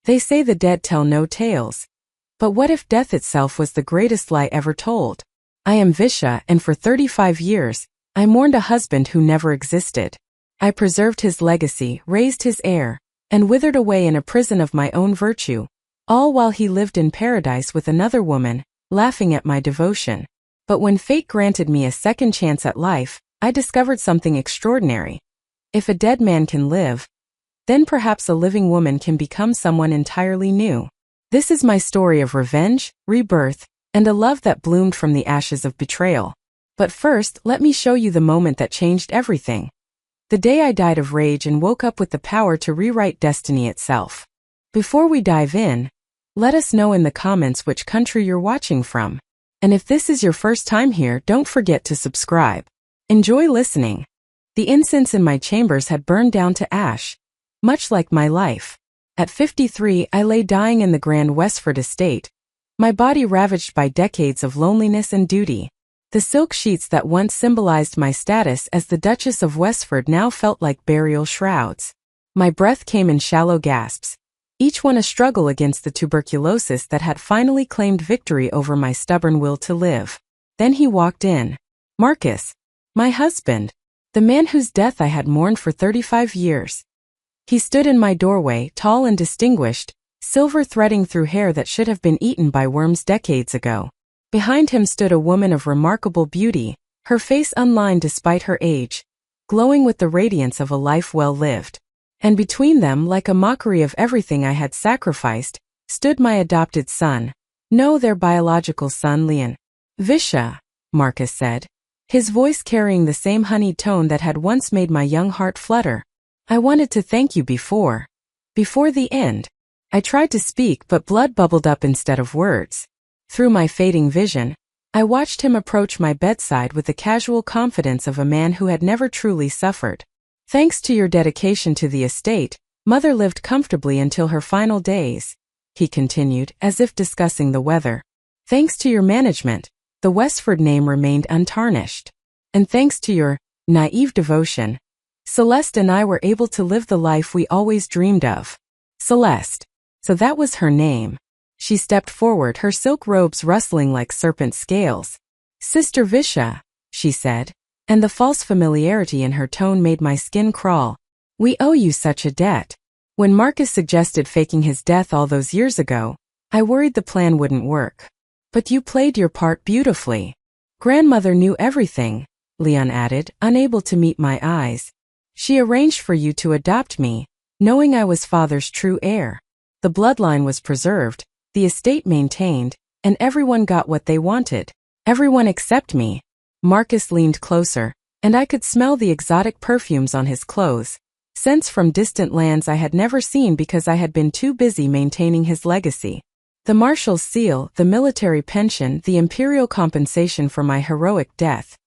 They say the dead tell no tales. But what if death itself was the greatest lie ever told? I am Visha, and for 35 years, I mourned a husband who never existed. I preserved his legacy, raised his heir, and withered away in a prison of my own virtue, all while he lived in paradise with another woman, laughing at my devotion. But when fate granted me a second chance at life, I discovered something extraordinary. If a dead man can live, then perhaps a living woman can become someone entirely new. This is my story of revenge, rebirth, and a love that bloomed from the ashes of betrayal. But first, let me show you the moment that changed everything. The day I died of rage and woke up with the power to rewrite destiny itself. Before we dive in, let us know in the comments which country you're watching from. And if this is your first time here, don't forget to subscribe. Enjoy listening. The incense in my chambers had burned down to ash, much like my life. At 53, I lay dying in the grand Westford estate, my body ravaged by decades of loneliness and duty. The silk sheets that once symbolized my status as the Duchess of Westford now felt like burial shrouds. My breath came in shallow gasps, each one a struggle against the tuberculosis that had finally claimed victory over my stubborn will to live. Then he walked in. Marcus, my husband, the man whose death I had mourned for 35 years. He stood in my doorway, tall and distinguished, silver threading through hair that should have been eaten by worms decades ago. Behind him stood a woman of remarkable beauty, her face unlined despite her age, glowing with the radiance of a life well lived. And between them, like a mockery of everything I had sacrificed, stood my adopted son. No, their biological son, Leon. Visha, Marcus said, his voice carrying the same honeyed tone that had once made my young heart flutter. I wanted to thank you before the end. I tried to speak, but blood bubbled up instead of words. Through my fading vision, I watched him approach my bedside with the casual confidence of a man who had never truly suffered. Thanks to your dedication to the estate, Mother lived comfortably until her final days, he continued, as if discussing the weather. Thanks to your management, the Westford name remained untarnished. And thanks to your naive devotion, Celeste and I were able to live the life we always dreamed of. Celeste. So that was her name. She stepped forward, her silk robes rustling like serpent scales. Sister Visha, she said, and the false familiarity in her tone made my skin crawl. We owe you such a debt. When Marcus suggested faking his death all those years ago, I worried the plan wouldn't work. But you played your part beautifully. Grandmother knew everything, Leon added, unable to meet my eyes. She arranged for you to adopt me, knowing I was father's true heir. The bloodline was preserved, the estate maintained, and everyone got what they wanted. Everyone except me. Marcus leaned closer, and I could smell the exotic perfumes on his clothes, scents from distant lands I had never seen because I had been too busy maintaining his legacy. The marshal's seal, the military pension, the imperial compensation for my heroic death.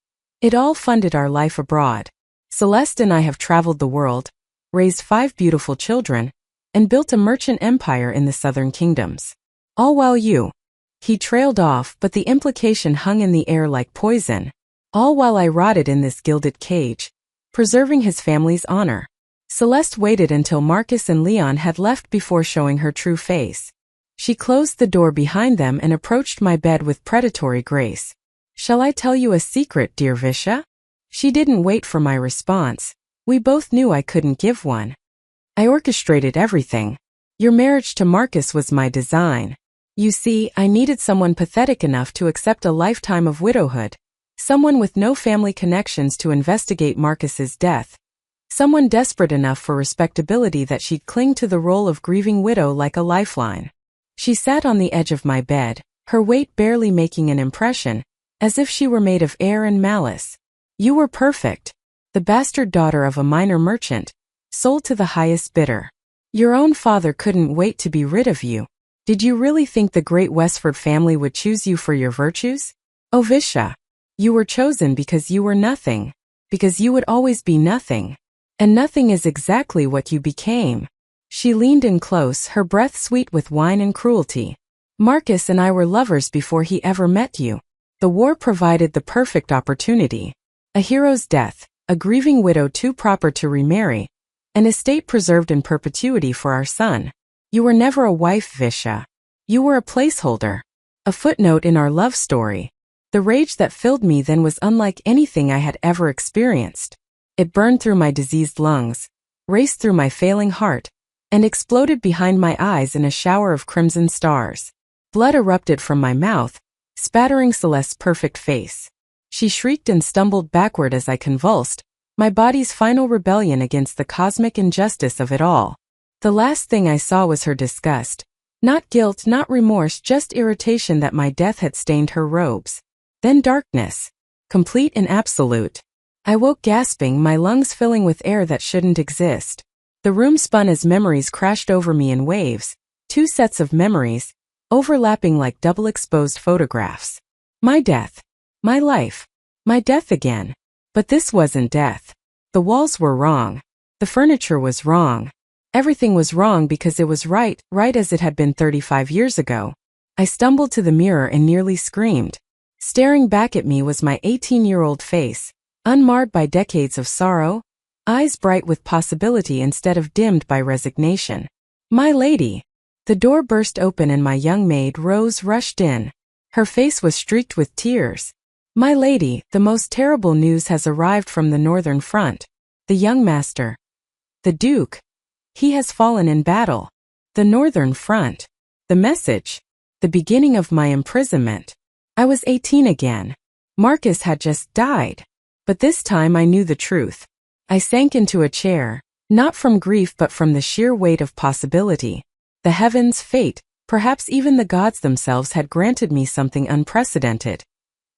It all funded our life abroad. Celeste and I have traveled the world, raised 5 beautiful children, and built a merchant empire in the southern kingdoms. All while you. He trailed off, but the implication hung in the air like poison. All while I rotted in this gilded cage, preserving his family's honor. Celeste waited until Marcus and Leon had left before showing her true face. She closed the door behind them and approached my bed with predatory grace. Shall I tell you a secret, dear Visha? She didn't wait for my response. We both knew I couldn't give one. I orchestrated everything. Your marriage to Marcus was my design. You see, I needed someone pathetic enough to accept a lifetime of widowhood. Someone with no family connections to investigate Marcus's death. Someone desperate enough for respectability that she'd cling to the role of grieving widow like a lifeline. She sat on the edge of my bed, her weight barely making an impression, as if she were made of air and malice. You were perfect. The bastard daughter of a minor merchant, sold to the highest bidder. Your own father couldn't wait to be rid of you. Did you really think the great Westford family would choose you for your virtues? Oh Visha. You were chosen because you were nothing. Because you would always be nothing. And nothing is exactly what you became. She leaned in close, her breath sweet with wine and cruelty. Marcus and I were lovers before he ever met you. The war provided the perfect opportunity. A hero's death, a grieving widow too proper to remarry, an estate preserved in perpetuity for our son. You were never a wife, Visha. You were a placeholder. A footnote in our love story. The rage that filled me then was unlike anything I had ever experienced. It burned through my diseased lungs, raced through my failing heart, and exploded behind my eyes in a shower of crimson stars. Blood erupted from my mouth, spattering Celeste's perfect face. She shrieked and stumbled backward as I convulsed, my body's final rebellion against the cosmic injustice of it all. The last thing I saw was her disgust. Not guilt, not remorse, just irritation that my death had stained her robes. Then darkness. Complete and absolute. I woke gasping, my lungs filling with air that shouldn't exist. The room spun as memories crashed over me in waves, 2 sets of memories, overlapping like double-exposed photographs. My death. My life. My death again. But this wasn't death. The walls were wrong. The furniture was wrong. Everything was wrong because it was right as it had been 35 years ago. I stumbled to the mirror and nearly screamed. Staring back at me was my 18-year-old face, unmarred by decades of sorrow, eyes bright with possibility instead of dimmed by resignation. My lady! The door burst open and my young maid, Rose, rushed in. Her face was streaked with tears. My lady, the most terrible news has arrived from the northern front. The young master. The Duke. He has fallen in battle. The northern front. The message. The beginning of my imprisonment. I was 18 again. Marcus had just died. But this time I knew the truth. I sank into a chair, not from grief but from the sheer weight of possibility. The heavens, fate, perhaps even the gods themselves had granted me something unprecedented.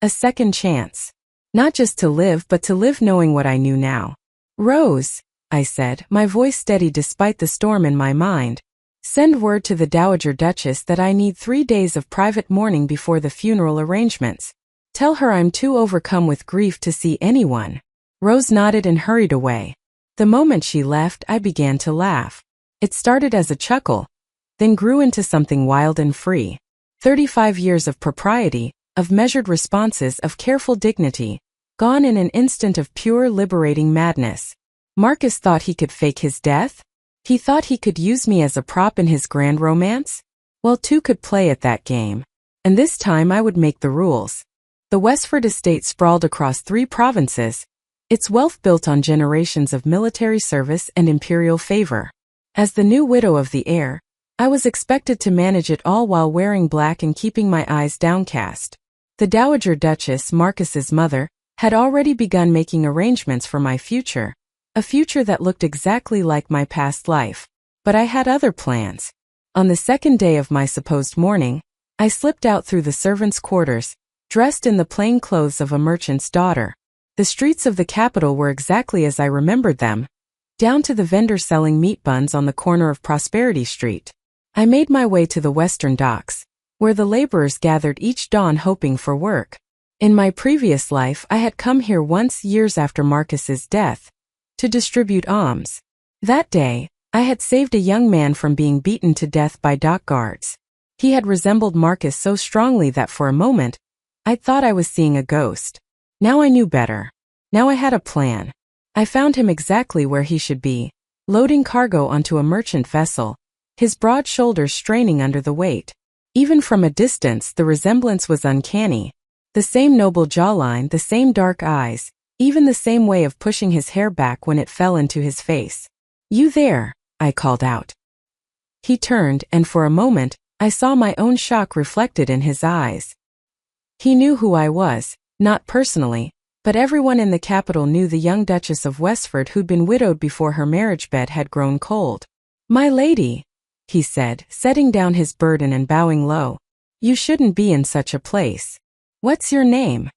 A second chance. Not just to live but to live knowing what I knew now. Rose, I said, my voice steady despite the storm in my mind. Send word to the Dowager Duchess that I need 3 days of private mourning before the funeral arrangements. Tell her I'm too overcome with grief to see anyone. Rose nodded and hurried away. The moment she left, I began to laugh. It started as a chuckle, then grew into something wild and free. 35 years of propriety, of measured responses, of careful dignity, gone in an instant of pure, liberating madness. Marcus thought he could fake his death? He thought he could use me as a prop in his grand romance? Well, 2 could play at that game. And this time I would make the rules. The Westford estate sprawled across 3 provinces, its wealth built on generations of military service and imperial favor. As the new widow of the heir, I was expected to manage it all while wearing black and keeping my eyes downcast. The Dowager Duchess, Marcus's mother, had already begun making arrangements for my future. A future that looked exactly like my past life. But I had other plans. On the second day of my supposed mourning, I slipped out through the servants' quarters, dressed in the plain clothes of a merchant's daughter. The streets of the capital were exactly as I remembered them, down to the vendor selling meat buns on the corner of Prosperity Street. I made my way to the western docks, where the laborers gathered each dawn hoping for work. In my previous life I had come here once, years after Marcus's death, to distribute alms. That day, I had saved a young man from being beaten to death by dock guards. He had resembled Marcus so strongly that for a moment, I thought I was seeing a ghost. Now I knew better. Now I had a plan. I found him exactly where he should be, loading cargo onto a merchant vessel, his broad shoulders straining under the weight. Even from a distance, the resemblance was uncanny. The same noble jawline, the same dark eyes, even the same way of pushing his hair back when it fell into his face. "You there," I called out. He turned, and for a moment, I saw my own shock reflected in his eyes. He knew who I was, not personally, but everyone in the capital knew the young Duchess of Westford who'd been widowed before her marriage bed had grown cold. "My lady," he said, setting down his burden and bowing low, "you shouldn't be in such a place. What's your name?"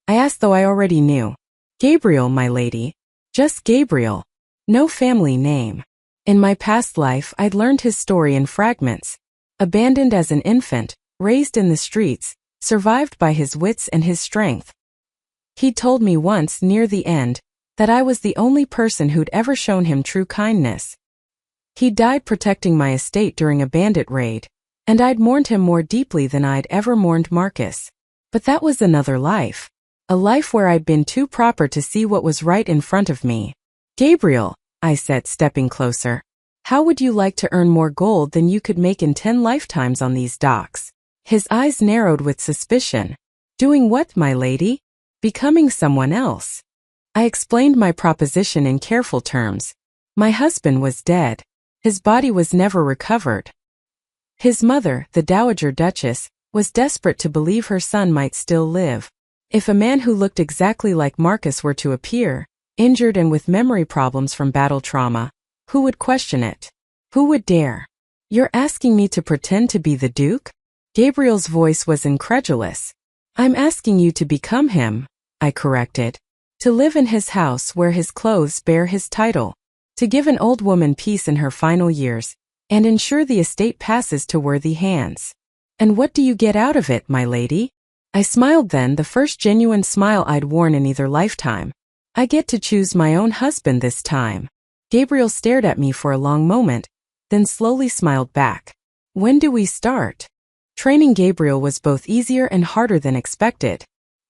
I asked, though I already knew. "Gabriel, my lady. Just Gabriel. No family name." In my past life, I'd learned his story in fragments. Abandoned as an infant, raised in the streets, survived by his wits and his strength. He told me once, near the end, that I was the only person who'd ever shown him true kindness. He died protecting my estate during a bandit raid, and I'd mourned him more deeply than I'd ever mourned Marcus. But that was another life. A life where I'd been too proper to see what was right in front of me. "Gabriel," I said, stepping closer. How would you like to earn more gold than you could make in 10 lifetimes on these docks? His eyes narrowed with suspicion. Doing what, my lady? Becoming someone else. I explained my proposition in careful terms. My husband was dead. His body was never recovered. His mother, the Dowager Duchess, was desperate to believe her son might still live. If a man who looked exactly like Marcus were to appear, injured and with memory problems from battle trauma, who would question it? Who would dare? You're asking me to pretend to be the Duke? Gabriel's voice was incredulous. I'm asking you to become him, I corrected. To live in his house where his clothes bear his title. To give an old woman peace in her final years, and ensure the estate passes to worthy hands. And what do you get out of it, my lady? I smiled then, the first genuine smile I'd worn in either lifetime. I get to choose my own husband this time. Gabriel stared at me for a long moment, then slowly smiled back. When do we start? Training Gabriel was both easier and harder than expected.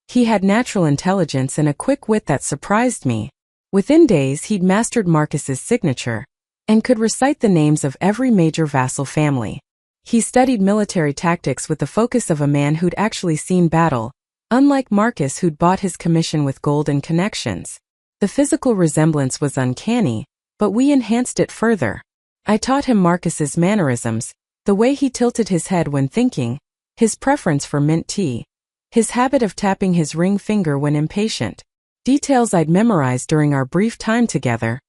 He had natural intelligence and a quick wit that surprised me. Within days he'd mastered Marcus's signature, and could recite the names of every major vassal family. He studied military tactics with the focus of a man who'd actually seen battle, unlike Marcus who'd bought his commission with gold and connections. The physical resemblance was uncanny, but we enhanced it further. I taught him Marcus's mannerisms, the way he tilted his head when thinking, his preference for mint tea, his habit of tapping his ring finger when impatient. Details I'd memorized during our brief time together.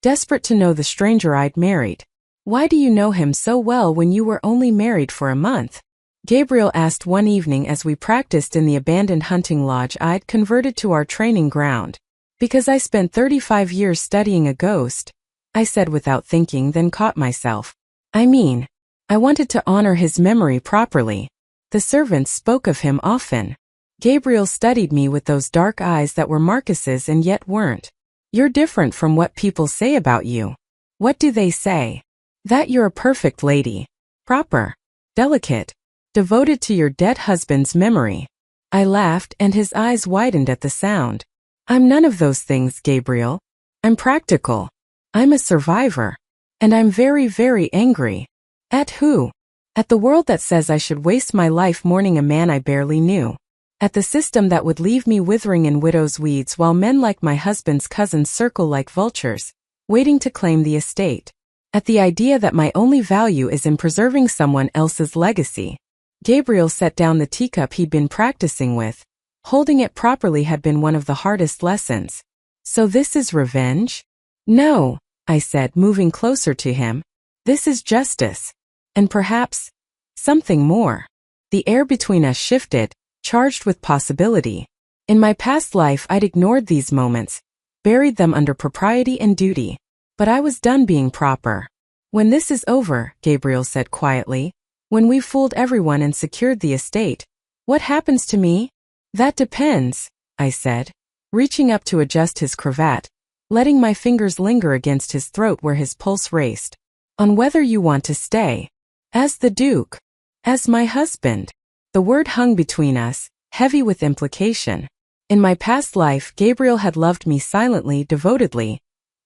Desperate to know the stranger I'd married. Why do you know him so well when you were only married for a month? Gabriel asked one evening as we practiced in the abandoned hunting lodge I'd converted to our training ground. Because I spent 35 years studying a ghost, I said without thinking, then caught myself. I mean, I wanted to honor his memory properly. The servants spoke of him often. Gabriel studied me with those dark eyes that were Marcus's and yet weren't. You're different from what people say about you. What do they say? That you're a perfect lady. Proper. Delicate. Devoted to your dead husband's memory. I laughed and his eyes widened at the sound. I'm none of those things, Gabriel. I'm practical. I'm a survivor. And I'm very, very angry. At who? At the world that says I should waste my life mourning a man I barely knew. At the system that would leave me withering in widow's weeds while men like my husband's cousins circle like vultures, waiting to claim the estate. At the idea that my only value is in preserving someone else's legacy. Gabriel set down the teacup he'd been practicing with. Holding it properly had been one of the hardest lessons. So this is revenge? No, I said, moving closer to him. This is justice. And perhaps something more. The air between us shifted, charged with possibility. In my past life I'd ignored these moments, buried them under propriety and duty. But I was done being proper. When this is over, Gabriel said quietly, when we've fooled everyone and secured the estate, what happens to me? That depends, I said, reaching up to adjust his cravat, letting my fingers linger against his throat where his pulse raced. On whether you want to stay. As the Duke. As my husband. The word hung between us, heavy with implication. In my past life, Gabriel had loved me silently, devotedly,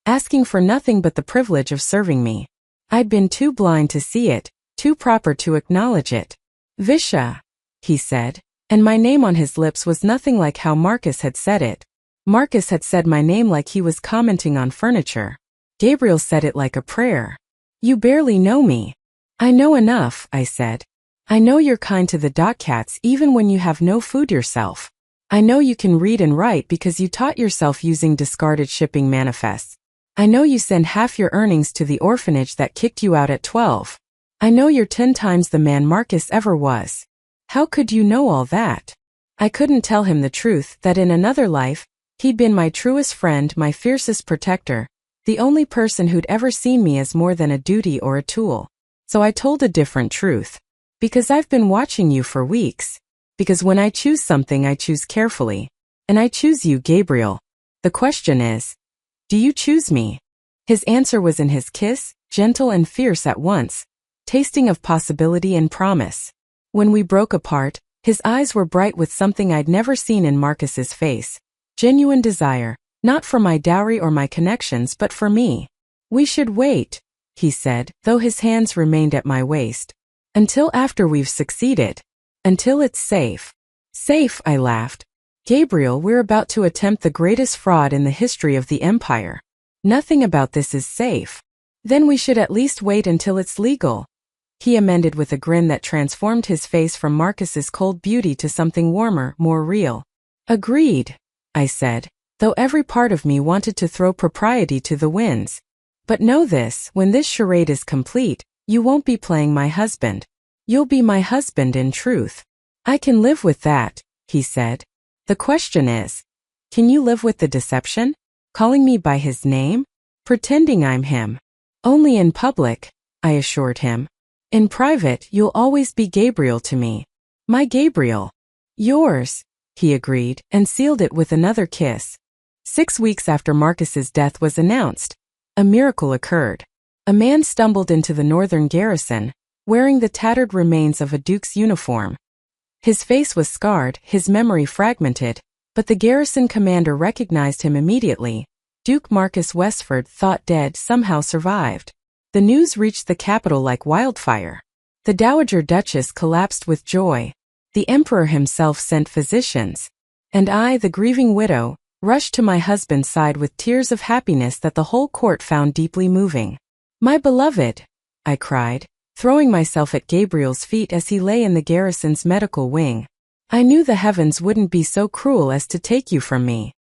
asking for nothing but the privilege of serving me. I'd been too blind to see it, too proper to acknowledge it. Visha, he said, and my name on his lips was nothing like how Marcus had said it. Marcus had said my name like he was commenting on furniture. Gabriel said it like a prayer. You barely know me. I know enough, I said. I know you're kind to the dockcats even when you have no food yourself. I know you can read and write because you taught yourself using discarded shipping manifests. I know you send half your earnings to the orphanage that kicked you out at 12. I know you're 10 times the man Marcus ever was. How could you know all that? I couldn't tell him the truth that in another life, he'd been my truest friend, my fiercest protector, the only person who'd ever seen me as more than a duty or a tool. So I told a different truth. Because I've been watching you for weeks. Because when I choose something I choose carefully. And I choose you, Gabriel. The question is, do you choose me? His answer was in his kiss, gentle and fierce at once, tasting of possibility and promise. When we broke apart, his eyes were bright with something I'd never seen in Marcus's face. Genuine desire, not for my dowry or my connections but for me. We should wait, he said, though his hands remained at my waist. Until after we've succeeded. Until it's safe. Safe, I laughed. Gabriel, we're about to attempt the greatest fraud in the history of the Empire. Nothing about this is safe. Then we should at least wait until it's legal. He amended with a grin that transformed his face from Marcus's cold beauty to something warmer, more real. Agreed, I said, though every part of me wanted to throw propriety to the winds. But know this, when this charade is complete, you won't be playing my husband. You'll be my husband in truth. I can live with that, he said. The question is, can you live with the deception? Calling me by his name? Pretending I'm him? Only in public, I assured him. In private, you'll always be Gabriel to me. My Gabriel. Yours, he agreed, and sealed it with another kiss. 6 weeks after Marcus's death was announced, a miracle occurred. A man stumbled into the northern garrison, wearing the tattered remains of a duke's uniform. His face was scarred, his memory fragmented, but the garrison commander recognized him immediately. Duke Marcus Westford, thought dead, somehow survived. The news reached the capital like wildfire. The Dowager Duchess collapsed with joy. The Emperor himself sent physicians. And I, the grieving widow, rushed to my husband's side with tears of happiness that the whole court found deeply moving. My beloved, I cried, throwing myself at Gabriel's feet as he lay in the garrison's medical wing. I knew the heavens wouldn't be so cruel as to take you from me.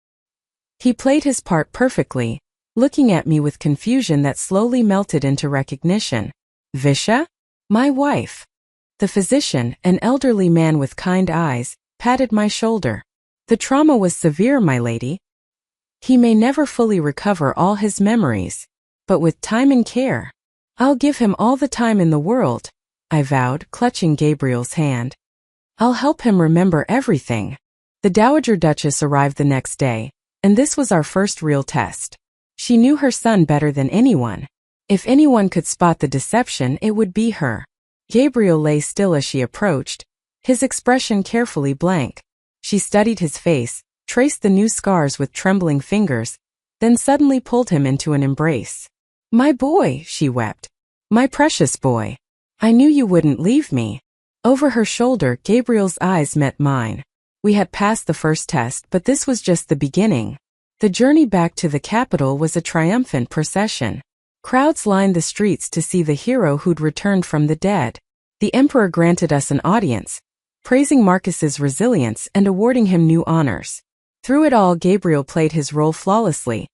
He played his part perfectly, looking at me with confusion that slowly melted into recognition. Visha? My wife. The physician, an elderly man with kind eyes, patted my shoulder. The trauma was severe, my lady. He may never fully recover all his memories, but with time and care. I'll give him all the time in the world, I vowed, clutching Gabriel's hand. I'll help him remember everything. The Dowager Duchess arrived the next day, and this was our first real test. She knew her son better than anyone. If anyone could spot the deception, it would be her. Gabriel lay still as she approached, his expression carefully blank. She studied his face, traced the new scars with trembling fingers, then suddenly pulled him into an embrace. My boy, she wept. My precious boy. I knew you wouldn't leave me. Over her shoulder, Gabriel's eyes met mine. We had passed the first test, but this was just the beginning. The journey back to the capital was a triumphant procession. Crowds lined the streets to see the hero who'd returned from the dead. The Emperor granted us an audience, praising Marcus's resilience and awarding him new honors. Through it all, Gabriel played his role flawlessly.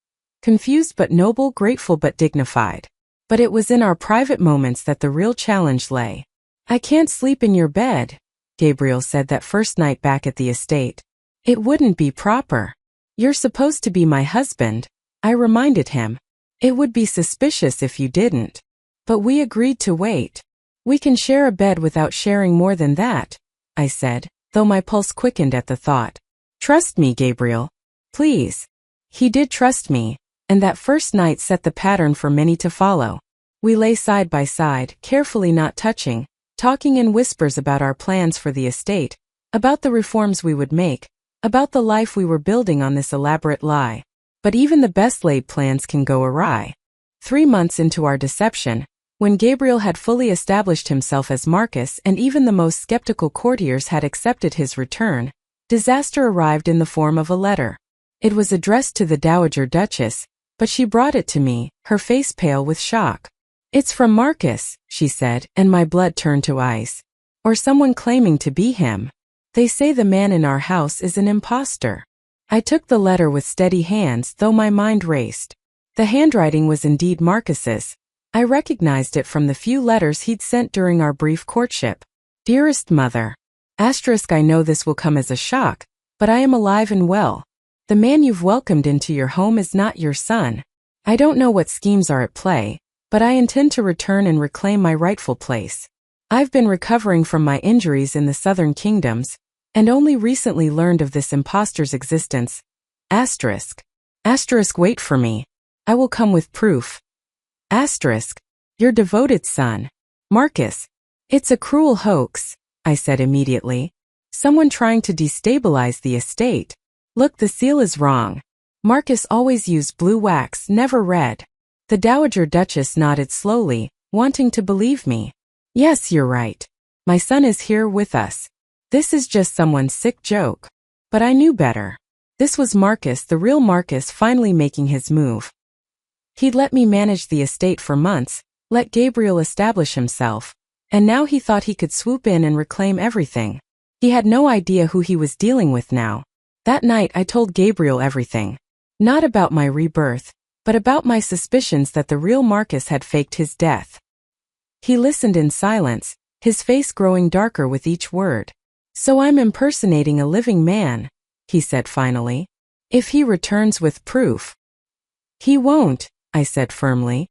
Confused but noble, grateful but dignified. But it was in our private moments that the real challenge lay. I can't sleep in your bed, Gabriel said that first night back at the estate. It wouldn't be proper. You're supposed to be my husband, I reminded him. It would be suspicious if you didn't. But we agreed to wait. We can share a bed without sharing more than that, I said, though my pulse quickened at the thought. Trust me, Gabriel. Please. He did trust me, and that first night set the pattern for many to follow. We lay side by side, carefully not touching, talking in whispers about our plans for the estate, about the reforms we would make, about the life we were building on this elaborate lie. But even the best laid plans can go awry. 3 months into our deception, when Gabriel had fully established himself as Marcus and even the most skeptical courtiers had accepted his return, disaster arrived in the form of a letter. It was addressed to the Dowager Duchess, but she brought it to me, her face pale with shock. It's from Marcus, she said, and my blood turned to ice. Or someone claiming to be him. They say the man in our house is an imposter. I took the letter with steady hands, though my mind raced. The handwriting was indeed Marcus's. I recognized it from the few letters he'd sent during our brief courtship. Dearest mother. I know this will come as a shock, but I am alive and well. The man you've welcomed into your home is not your son. I don't know what schemes are at play, but I intend to return and reclaim my rightful place. I've been recovering from my injuries in the southern kingdoms, and only recently learned of this impostor's existence. Asterisk. Wait for me. I will come with proof. Asterisk. Your devoted son. Marcus. It's a cruel hoax, I said immediately. Someone trying to destabilize the estate. Look, the seal is wrong. Marcus always used blue wax, never red. The Dowager Duchess nodded slowly, wanting to believe me. Yes, you're right. My son is here with us. This is just someone's sick joke. But I knew better. This was Marcus, the real Marcus, finally making his move. He'd let me manage the estate for months, let Gabriel establish himself, and now he thought he could swoop in and reclaim everything. He had no idea who he was dealing with now. That night I told Gabriel everything. Not about my rebirth, but about my suspicions that the real Marcus had faked his death. He listened in silence, his face growing darker with each word. So I'm impersonating a living man, he said finally. If he returns with proof. He won't, I said firmly.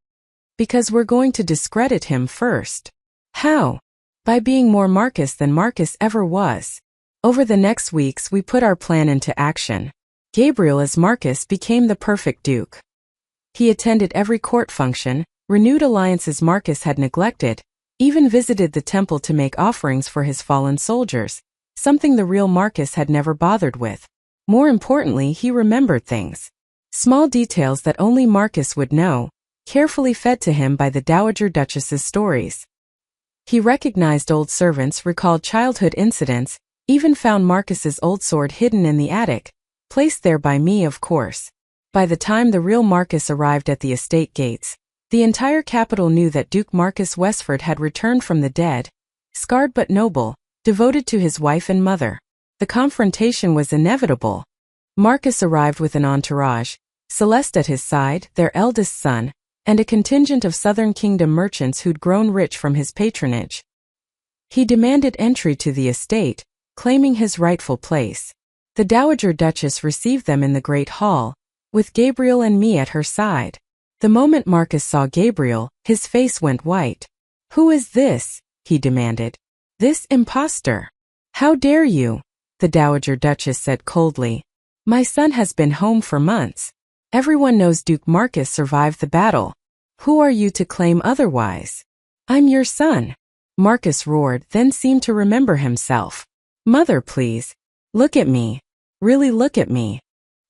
Because we're going to discredit him first. How? By being more Marcus than Marcus ever was. Over the next weeks we put our plan into action. Gabriel as Marcus became the perfect duke. He attended every court function, renewed alliances Marcus had neglected, even visited the temple to make offerings for his fallen soldiers, something the real Marcus had never bothered with. More importantly, he remembered things. Small details that only Marcus would know, carefully fed to him by the Dowager Duchess's stories. He recognized old servants, recalled childhood incidents, even found Marcus's old sword hidden in the attic, placed there by me, of course. By the time the real Marcus arrived at the estate gates, the entire capital knew that Duke Marcus Westford had returned from the dead, scarred but noble, devoted to his wife and mother. The confrontation was inevitable. Marcus arrived with an entourage, Celeste at his side, their eldest son, and a contingent of Southern Kingdom merchants who'd grown rich from his patronage. He demanded entry to the estate, claiming his rightful place. The Dowager Duchess received them in the Great Hall, with Gabriel and me at her side. The moment Marcus saw Gabriel, his face went white. Who is this? He demanded. This impostor. How dare you? The Dowager Duchess said coldly. My son has been home for months. Everyone knows Duke Marcus survived the battle. Who are you to claim otherwise? I'm your son. Marcus roared, then seemed to remember himself. Mother, please. Look at me. Really look at me.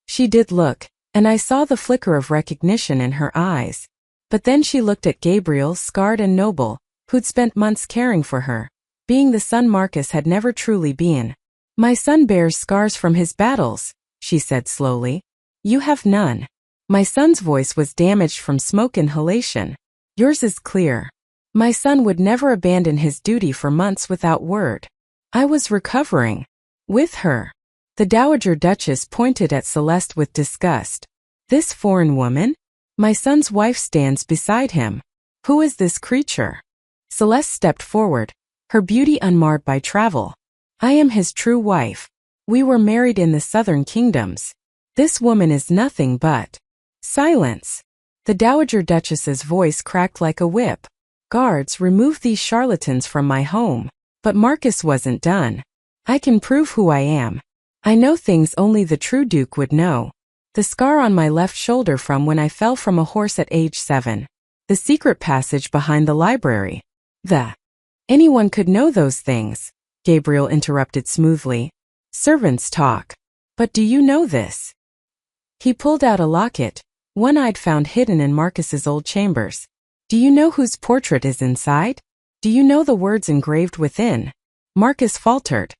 She did look, and I saw the flicker of recognition in her eyes. But then she looked at Gabriel, scarred and noble, who'd spent months caring for her, being the son Marcus had never truly been. My son bears scars from his battles, she said slowly. You have none. My son's voice was damaged from smoke inhalation. Yours is clear. My son would never abandon his duty for months without word. I was recovering. With her. The Dowager Duchess pointed at Celeste with disgust. This foreign woman? My son's wife stands beside him. Who is this creature? Celeste stepped forward, her beauty unmarred by travel. I am his true wife. We were married in the Southern Kingdoms. This woman is nothing but... Silence. The Dowager Duchess's voice cracked like a whip. Guards, remove these charlatans from my home. But Marcus wasn't done. I can prove who I am. I know things only the true Duke would know. The scar on my left shoulder from when I fell from a horse at age 7. The secret passage behind the library. Anyone could know those things, Gabriel interrupted smoothly. Servants talk. But do you know this? He pulled out a locket, one I'd found hidden in Marcus's old chambers. Do you know whose portrait is inside? Do you know the words engraved within? Marcus faltered.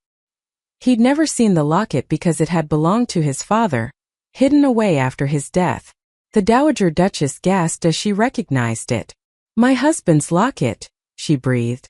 He'd never seen the locket because it had belonged to his father, hidden away after his death. The Dowager Duchess gasped as she recognized it. My husband's locket, she breathed.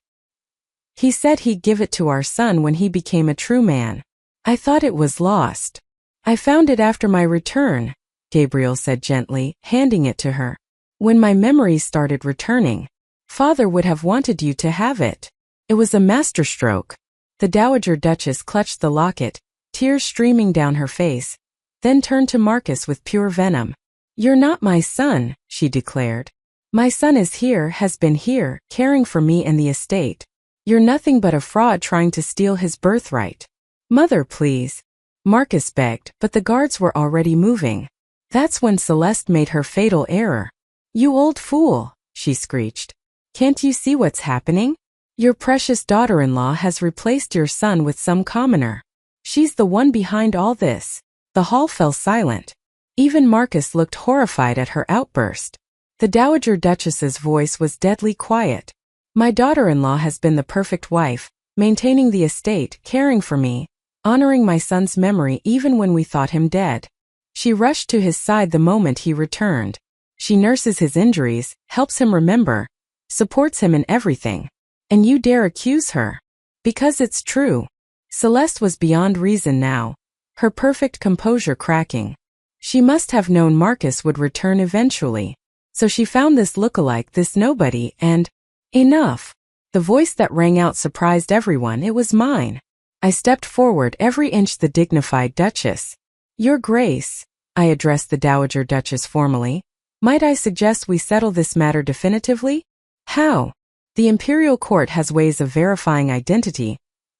He said he'd give it to our son when he became a true man. I thought it was lost. I found it after my return, Gabriel said gently, handing it to her. When my memories started returning, Father would have wanted you to have it. It was a masterstroke. The Dowager Duchess clutched the locket, tears streaming down her face, then turned to Marcus with pure venom. You're not my son, she declared. My son is here, has been here, caring for me and the estate. You're nothing but a fraud trying to steal his birthright. Mother, please. Marcus begged, but the guards were already moving. That's when Celeste made her fatal error. You old fool, she screeched. Can't you see what's happening? Your precious daughter-in-law has replaced your son with some commoner. She's the one behind all this. The hall fell silent. Even Marcus looked horrified at her outburst. The Dowager Duchess's voice was deadly quiet. My daughter-in-law has been the perfect wife, maintaining the estate, caring for me, honoring my son's memory even when we thought him dead. She rushed to his side the moment he returned. She nurses his injuries, helps him remember, supports him in everything. And you dare accuse her? Because it's true. Celeste was beyond reason now, her perfect composure cracking. She must have known Marcus would return eventually. So she found this lookalike, this nobody, and enough. The voice that rang out surprised everyone. It was mine. I stepped forward, every inch the dignified Duchess. Your Grace, I addressed the Dowager Duchess formally. Might I suggest we settle this matter definitively? How? The Imperial Court has ways of verifying identity,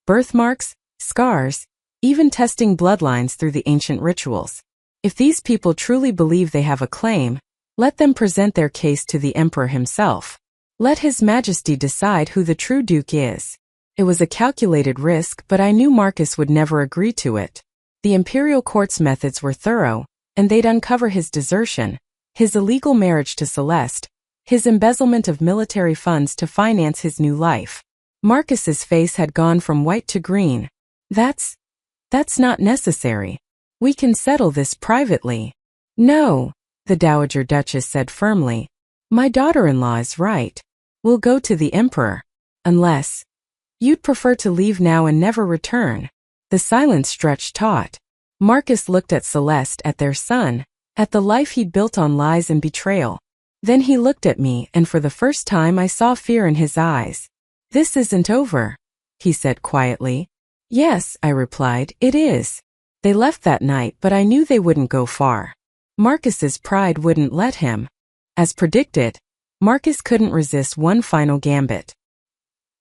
birthmarks, scars, even testing bloodlines through the ancient rituals. If these people truly believe they have a claim, let them present their case to the Emperor himself. Let His Majesty decide who the true Duke is. It was a calculated risk, but I knew Marcus would never agree to it. The Imperial Court's methods were thorough, and they'd uncover his desertion, his illegal marriage to Celeste, his embezzlement of military funds to finance his new life. Marcus's face had gone from white to green. That's not necessary. We can settle this privately. No, the Dowager Duchess said firmly. My daughter-in-law is right. We'll go to the Emperor. Unless you'd prefer to leave now and never return. The silence stretched taut. Marcus looked at Celeste, at their son, at the life he'd built on lies and betrayal. Then he looked at me, and for the first time I saw fear in his eyes. This isn't over, he said quietly. Yes, I replied, it is. They left that night, but I knew they wouldn't go far. Marcus's pride wouldn't let him. As predicted, Marcus couldn't resist one final gambit.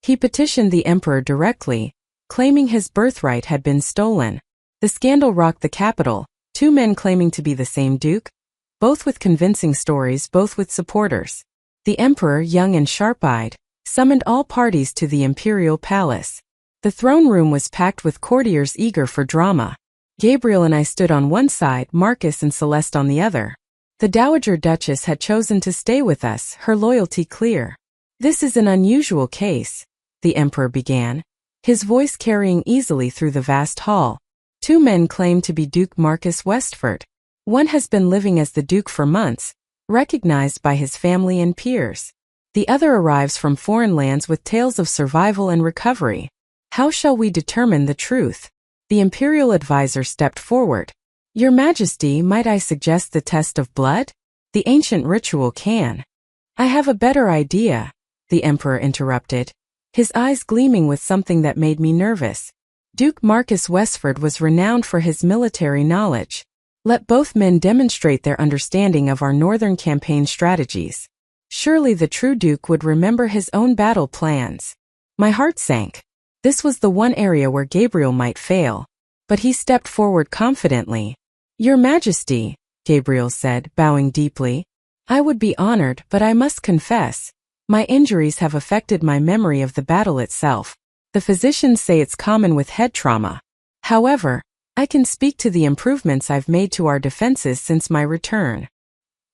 He petitioned the Emperor directly, claiming his birthright had been stolen. The scandal rocked the capital, two men claiming to be the same duke, both with convincing stories, both with supporters. The Emperor, young and sharp-eyed, summoned all parties to the imperial palace. The throne room was packed with courtiers eager for drama. Gabriel and I stood on one side, Marcus and Celeste on the other. The Dowager Duchess had chosen to stay with us, her loyalty clear. This is an unusual case, the Emperor began, his voice carrying easily through the vast hall. Two men claim to be Duke Marcus Westford. One has been living as the Duke for months, recognized by his family and peers. The other arrives from foreign lands with tales of survival and recovery. How shall we determine the truth? The imperial advisor stepped forward. Your Majesty, might I suggest the test of blood? The ancient ritual can. I have a better idea, the Emperor interrupted, his eyes gleaming with something that made me nervous. Duke Marcus Westford was renowned for his military knowledge. Let both men demonstrate their understanding of our northern campaign strategies. Surely the true Duke would remember his own battle plans. My heart sank. This was the one area where Gabriel might fail. But he stepped forward confidently. Your Majesty, Gabriel said, bowing deeply. I would be honored, but I must confess, my injuries have affected my memory of the battle itself. The physicians say it's common with head trauma. However, I can speak to the improvements I've made to our defenses since my return.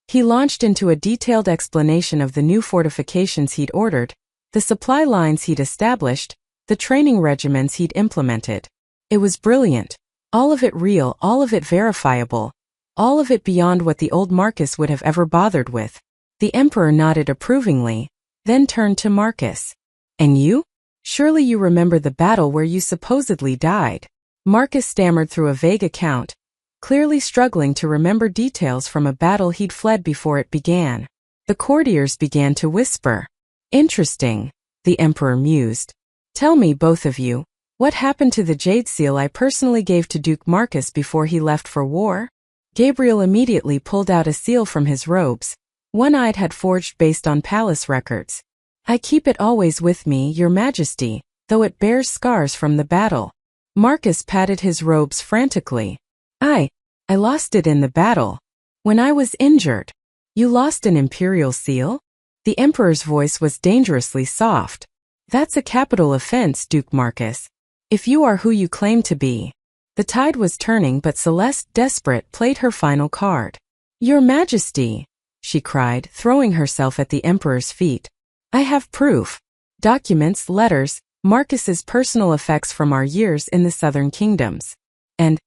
He launched into a detailed explanation of the new fortifications he'd ordered, the supply lines he'd established, the training regimens he'd implemented. It was brilliant. All of it real, all of it verifiable, all of it beyond what the old Marcus would have ever bothered with. The Emperor nodded approvingly, then turned to Marcus. And you? Surely you remember the battle where you supposedly died. Marcus stammered through a vague account, clearly struggling to remember details from a battle he'd fled before it began. The courtiers began to whisper. Interesting, the Emperor mused. Tell me, both of you, what happened to the jade seal I personally gave to Duke Marcus before he left for war? Gabriel immediately pulled out a seal from his robes, one I'd had forged based on palace records. I keep it always with me, Your Majesty, though it bears scars from the battle. Marcus patted his robes frantically. I lost it in the battle. When I was injured. You lost an imperial seal? The Emperor's voice was dangerously soft. That's a capital offense, Duke Marcus. If you are who you claim to be. The tide was turning, but Celeste, desperate, played her final card. Your Majesty, she cried, throwing herself at the emperor's feet. I have proof. Documents, letters, Marcus's personal effects from our years in the southern kingdoms. And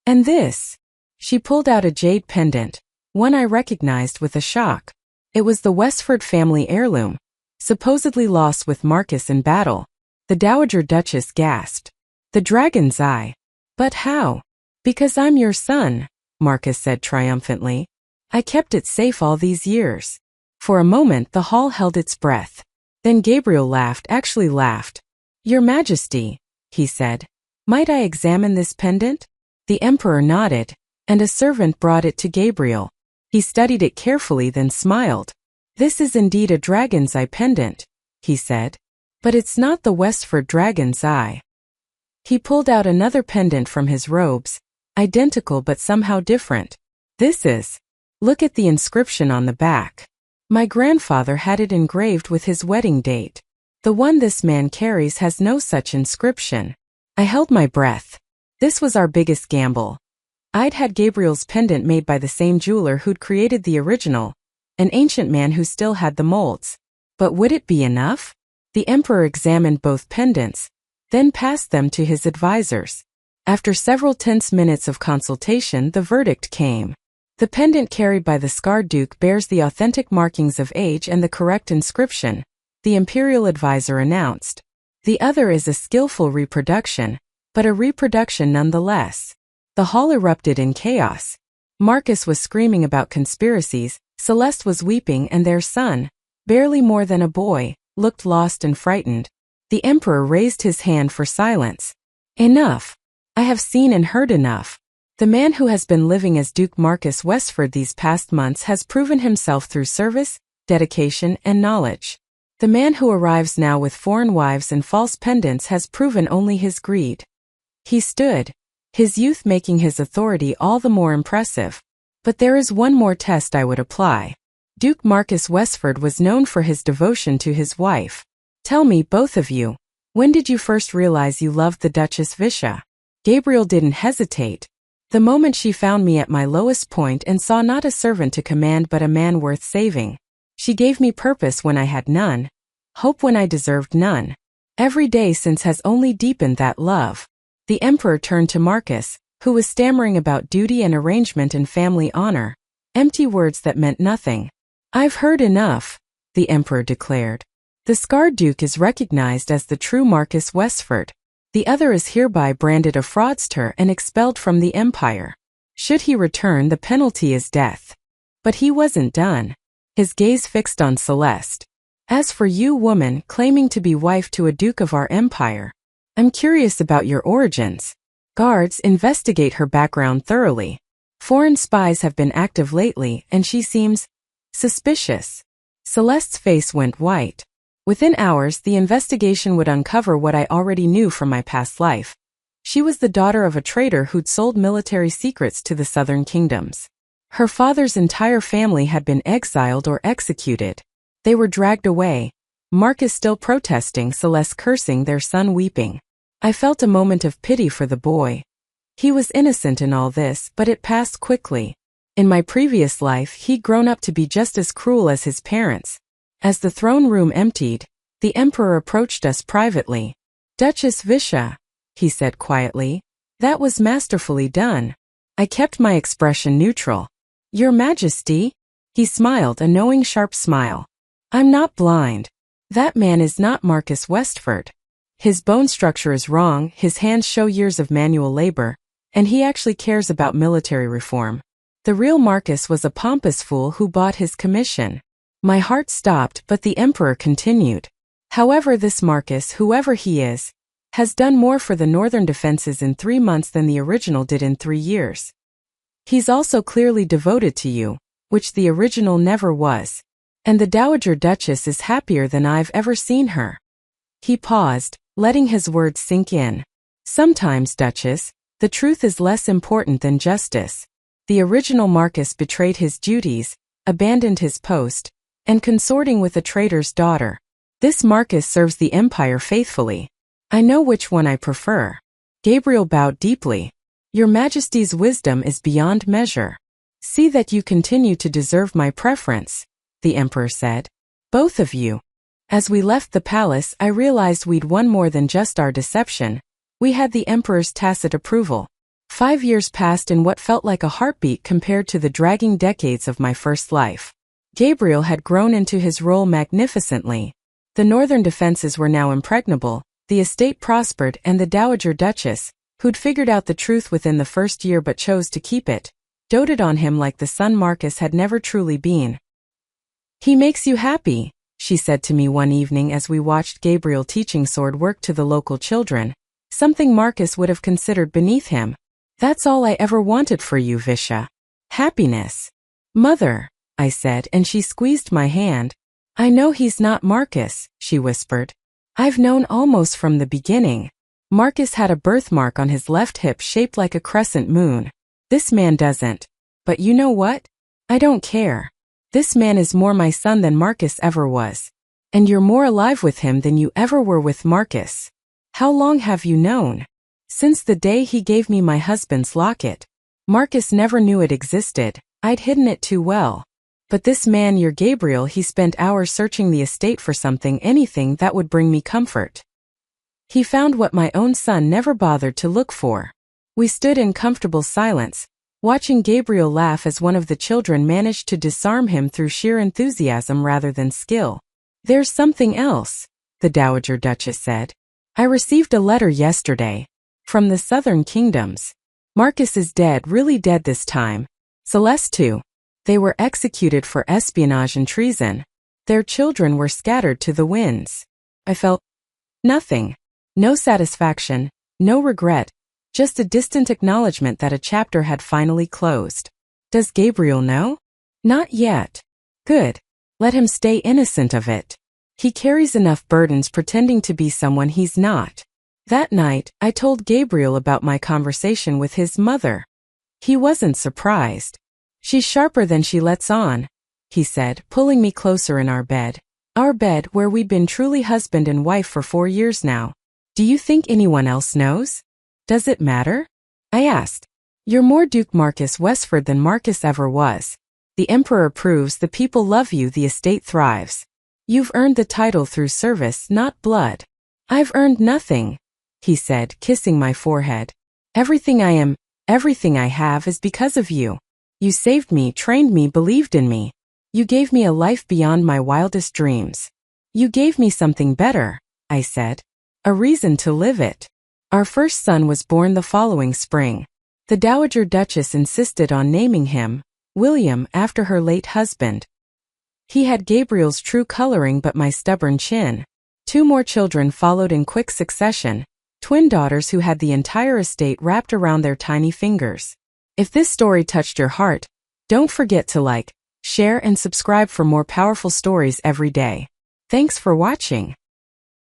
this. She pulled out a jade pendant, one I recognized with a shock. It was the Westford family heirloom, supposedly lost with Marcus in battle. The Dowager Duchess gasped. The dragon's eye. But how? Because I'm your son, Marcus said triumphantly. I kept it safe all these years. For a moment the hall held its breath. Then Gabriel laughed, actually laughed. Your Majesty, he said. Might I examine this pendant? The emperor nodded, and a servant brought it to Gabriel. He studied it carefully, then smiled. This is indeed a dragon's eye pendant, he said. But it's not the Westford dragon's eye. He pulled out another pendant from his robes, identical but somehow different. This is. Look at the inscription on the back. My grandfather had it engraved with his wedding date. The one this man carries has no such inscription. I held my breath. This was our biggest gamble. I'd had Gabriel's pendant made by the same jeweler who'd created the original, an ancient man who still had the molds. But would it be enough? The emperor examined both pendants, then passed them to his advisors. After several tense minutes of consultation, the verdict came. The pendant carried by the scarred duke bears the authentic markings of age and the correct inscription, the imperial advisor announced. The other is a skillful reproduction, but a reproduction nonetheless. The hall erupted in chaos. Marcus was screaming about conspiracies, Celeste was weeping, and their son, barely more than a boy, looked lost and frightened. The emperor raised his hand for silence. Enough. I have seen and heard enough. The man who has been living as Duke Marcus Westford these past months has proven himself through service, dedication, and knowledge. The man who arrives now with foreign wives and false pendants has proven only his greed. He stood, his youth making his authority all the more impressive. But there is one more test I would apply. Duke Marcus Westford was known for his devotion to his wife. Tell me, both of you, when did you first realize you loved the Duchess Visha? Gabriel didn't hesitate. The moment she found me at my lowest point and saw not a servant to command but a man worth saving. She gave me purpose when I had none, hope when I deserved none. Every day since has only deepened that love. The emperor turned to Marcus, who was stammering about duty and arrangement and family honor, empty words that meant nothing. I've heard enough, the emperor declared. The scarred duke is recognized as the true Marcus Westford. The other is hereby branded a fraudster and expelled from the empire. Should he return, the penalty is death. But he wasn't done. His gaze fixed on Celeste. As for you, woman, claiming to be wife to a duke of our empire, I'm curious about your origins. Guards, investigate her background thoroughly. Foreign spies have been active lately, and she seems suspicious. Celeste's face went white. Within hours, the investigation would uncover what I already knew from my past life. She was the daughter of a traitor who'd sold military secrets to the southern kingdoms. Her father's entire family had been exiled or executed. They were dragged away, Marcus still protesting, Celeste cursing, their son weeping. I felt a moment of pity for the boy. He was innocent in all this, but it passed quickly. In my previous life, he'd grown up to be just as cruel as his parents. As the throne room emptied, the emperor approached us privately. Duchess Visha, he said quietly, that was masterfully done. I kept my expression neutral. Your Majesty? He smiled, a knowing, sharp smile. I'm not blind. That man is not Marcus Westford. His bone structure is wrong, his hands show years of manual labor, and he actually cares about military reform. The real Marcus was a pompous fool who bought his commission. My heart stopped, but the emperor continued. However, this Marcus, whoever he is, has done more for the northern defenses in 3 months than the original did in 3 years. He's also clearly devoted to you, which the original never was. And the Dowager Duchess is happier than I've ever seen her. He paused, letting his words sink in. Sometimes, Duchess, the truth is less important than justice. The original Marcus betrayed his duties, abandoned his post, and consorting with a traitor's daughter. This Marcus serves the empire faithfully. I know which one I prefer. Gabriel bowed deeply. Your Majesty's wisdom is beyond measure. See that you continue to deserve my preference, the emperor said. Both of you. As we left the palace, I realized we'd won more than just our deception. We had the emperor's tacit approval. 5 years passed in what felt like a heartbeat compared to the dragging decades of my first life. Gabriel had grown into his role magnificently. The northern defenses were now impregnable, the estate prospered, and the Dowager Duchess, who'd figured out the truth within the first year but chose to keep it, doted on him like the son Marcus had never truly been. "He makes you happy," she said to me one evening as we watched Gabriel teaching sword work to the local children, something Marcus would have considered beneath him. "That's all I ever wanted for you, Visha. Happiness." "Mother," I said, and she squeezed my hand. "I know he's not Marcus," she whispered. "I've known almost from the beginning. Marcus had a birthmark on his left hip shaped like a crescent moon. This man doesn't. But you know what? I don't care. This man is more my son than Marcus ever was. And you're more alive with him than you ever were with Marcus. How long have you known?" "Since the day he gave me my husband's locket. Marcus never knew it existed. I'd hidden it too well. But this man, your Gabriel, he spent hours searching the estate for anything that would bring me comfort. He found what my own son never bothered to look for." We stood in comfortable silence, watching Gabriel laugh as one of the children managed to disarm him through sheer enthusiasm rather than skill. "There's something else," the Dowager Duchess said. "I received a letter yesterday. From the southern kingdoms. Marcus is dead, really dead this time. Celeste too. They were executed for espionage and treason. Their children were scattered to the winds." I felt nothing. No satisfaction, no regret, just a distant acknowledgement that a chapter had finally closed. "Does Gabriel know?" "Not yet." "Good. Let him stay innocent of it. He carries enough burdens pretending to be someone he's not." That night, I told Gabriel about my conversation with his mother. He wasn't surprised. "She's sharper than she lets on," he said, pulling me closer in our bed. Our bed where we'd been truly husband and wife for 4 years now. "Do you think anyone else knows? Does it matter?" I asked. "You're more Duke Marcus Westford than Marcus ever was. The Emperor approves, the people love you, the estate thrives. You've earned the title through service, not blood." "I've earned nothing," he said, kissing my forehead. "Everything I am, everything I have is because of you. You saved me, trained me, believed in me. You gave me a life beyond my wildest dreams. You gave me something better," I said. "A reason to live it." Our first son was born the following spring. The Dowager Duchess insisted on naming him William after her late husband. He had Gabriel's true coloring but my stubborn chin. 2 more children followed in quick succession. Twin daughters who had the entire estate wrapped around their tiny fingers. If this story touched your heart, don't forget to like, share, and subscribe for more powerful stories every day. Thanks for watching.